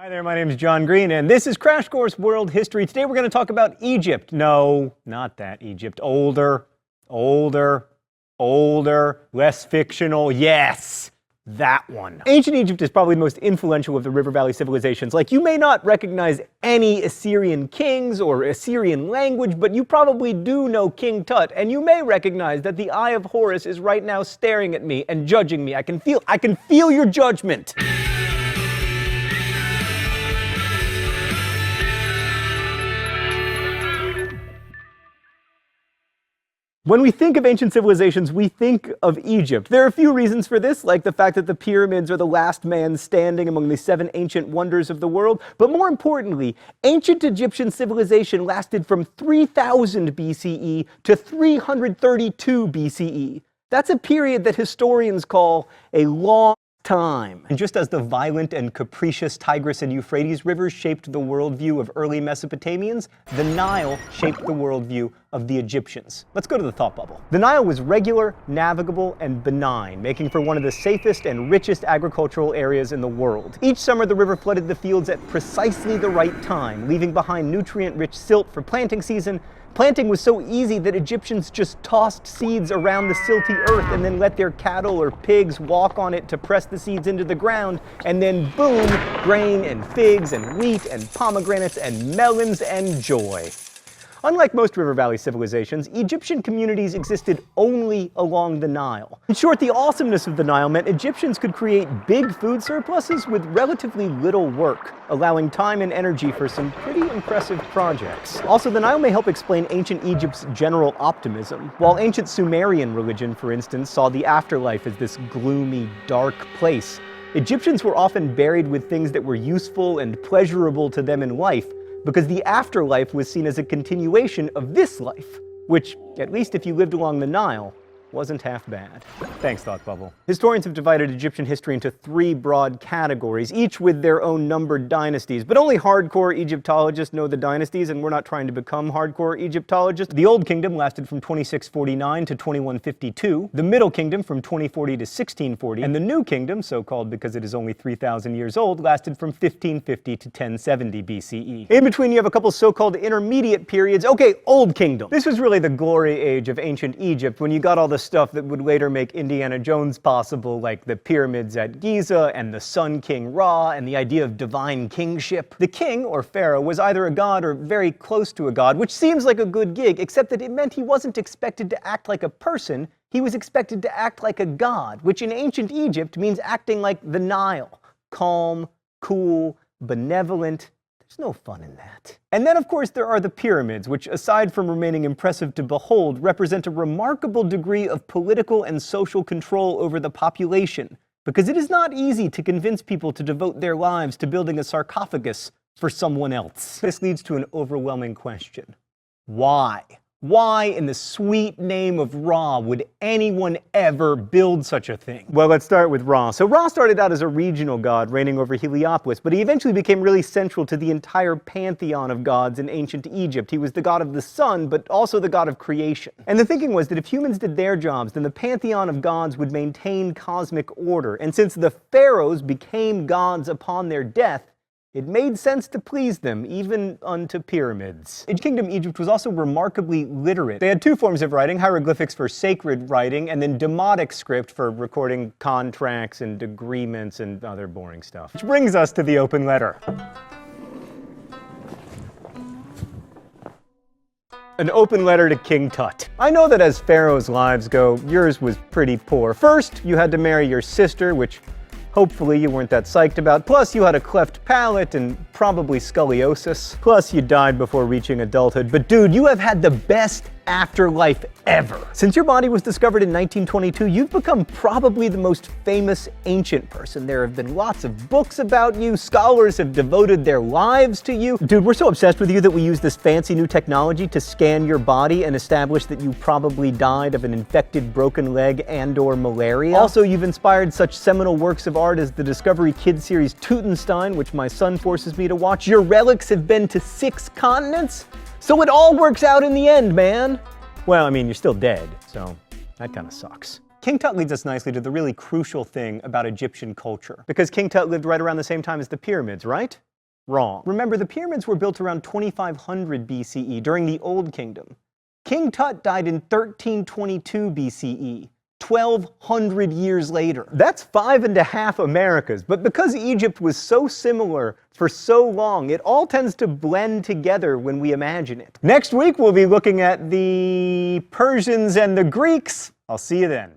Hi there, my name is John Green, and this is Crash Course World History. Today we're going to talk about Egypt. No, not that Egypt. Older, less fictional. Yes, that one. Ancient Egypt is probably the most influential of the River Valley civilizations. Like, you may not recognize any Assyrian kings or Assyrian language, but you probably do know King Tut, and you may recognize that the Eye of Horus is right now staring at me and judging me. I can feel your judgment. When we think of ancient civilizations, we think of Egypt. There are a few reasons for this, like the fact that the pyramids are the last man standing among the 7 ancient wonders of the world. But more importantly, ancient Egyptian civilization lasted from 3000 BCE to 332 BCE. That's a period that historians call a long time. And just as the violent and capricious Tigris and Euphrates rivers shaped the worldview of early Mesopotamians, the Nile shaped the worldview of the Egyptians. Let's go to the thought bubble. The Nile was regular, navigable, and benign, making for one of the safest and richest agricultural areas in the world. Each summer, the river flooded the fields at precisely the right time, leaving behind nutrient-rich silt for planting season. Planting was so easy that Egyptians just tossed seeds around the silty earth and then let their cattle or pigs walk on it to press the seeds into the ground, and then boom, grain and figs and wheat and pomegranates and melons and joy. Unlike most River Valley civilizations, Egyptian communities existed only along the Nile. In short, the awesomeness of the Nile meant Egyptians could create big food surpluses with relatively little work, allowing time and energy for some pretty impressive projects. Also, the Nile may help explain ancient Egypt's general optimism. While ancient Sumerian religion, for instance, saw the afterlife as this gloomy, dark place, Egyptians were often buried with things that were useful and pleasurable to them in life, because the afterlife was seen as a continuation of this life, which, at least if you lived along the Nile, wasn't half bad. Thanks, Thought Bubble. Historians have divided Egyptian history into 3 broad categories, each with their own numbered dynasties. But only hardcore Egyptologists know the dynasties, and we're not trying to become hardcore Egyptologists. The Old Kingdom lasted from 2649 to 2152, the Middle Kingdom from 2040 to 1640, and the New Kingdom, so-called because it is only 3,000 years old, lasted from 1550 to 1070 BCE. In between, you have a couple so-called intermediate periods. Okay, Old Kingdom. This was really the glory age of ancient Egypt, when you got all the stuff that would later make Indiana Jones possible, like the pyramids at Giza and the Sun King Ra and the idea of divine kingship. The king, or pharaoh, was either a god or very close to a god, which seems like a good gig, except that it meant he wasn't expected to act like a person, he was expected to act like a god, which in ancient Egypt means acting like the Nile. Calm, cool, benevolent. There's no fun in that. And then, of course, there are the pyramids, which, aside from remaining impressive to behold, represent a remarkable degree of political and social control over the population, because it is not easy to convince people to devote their lives to building a sarcophagus for someone else. This leads to an overwhelming question. Why? Why, in the sweet name of Ra, would anyone ever build such a thing? Well, let's start with Ra. So Ra started out as a regional god reigning over Heliopolis, but he eventually became really central to the entire pantheon of gods in ancient Egypt. He was the god of the sun, but also the god of creation. And the thinking was that if humans did their jobs, then the pantheon of gods would maintain cosmic order. And since the pharaohs became gods upon their death, it made sense to please them, even unto pyramids. In Kingdom Egypt was also remarkably literate. They had 2 forms of writing, hieroglyphics for sacred writing, and then demotic script for recording contracts and agreements and other boring stuff. Which brings us to the open letter. An open letter to King Tut. I know that as pharaohs' lives go, yours was pretty poor. First, you had to marry your sister, which hopefully you weren't that psyched about. Plus, you had a cleft palate and probably scoliosis. Plus, you died before reaching adulthood. But dude, you have had the best afterlife ever. Since your body was discovered in 1922, you've become probably the most famous ancient person. There have been lots of books about you. Scholars have devoted their lives to you. Dude, we're so obsessed with you that we use this fancy new technology to scan your body and establish that you probably died of an infected broken leg and/or malaria. Also, you've inspired such seminal works of art as the Discovery Kids series Teutonstein, which my son forces me to watch. Your relics have been to 6 continents. So it all works out in the end, man. Well, I mean, you're still dead, so that kind of sucks. King Tut leads us nicely to the really crucial thing about Egyptian culture, because King Tut lived right around the same time as the pyramids, right? Wrong. Remember, the pyramids were built around 2500 BCE during the Old Kingdom. King Tut died in 1322 BCE, 1200 years later. That's 5.5 Americas, but because Egypt was so similar for so long, it all tends to blend together when we imagine it. Next week, we'll be looking at the Persians and the Greeks. I'll see you then.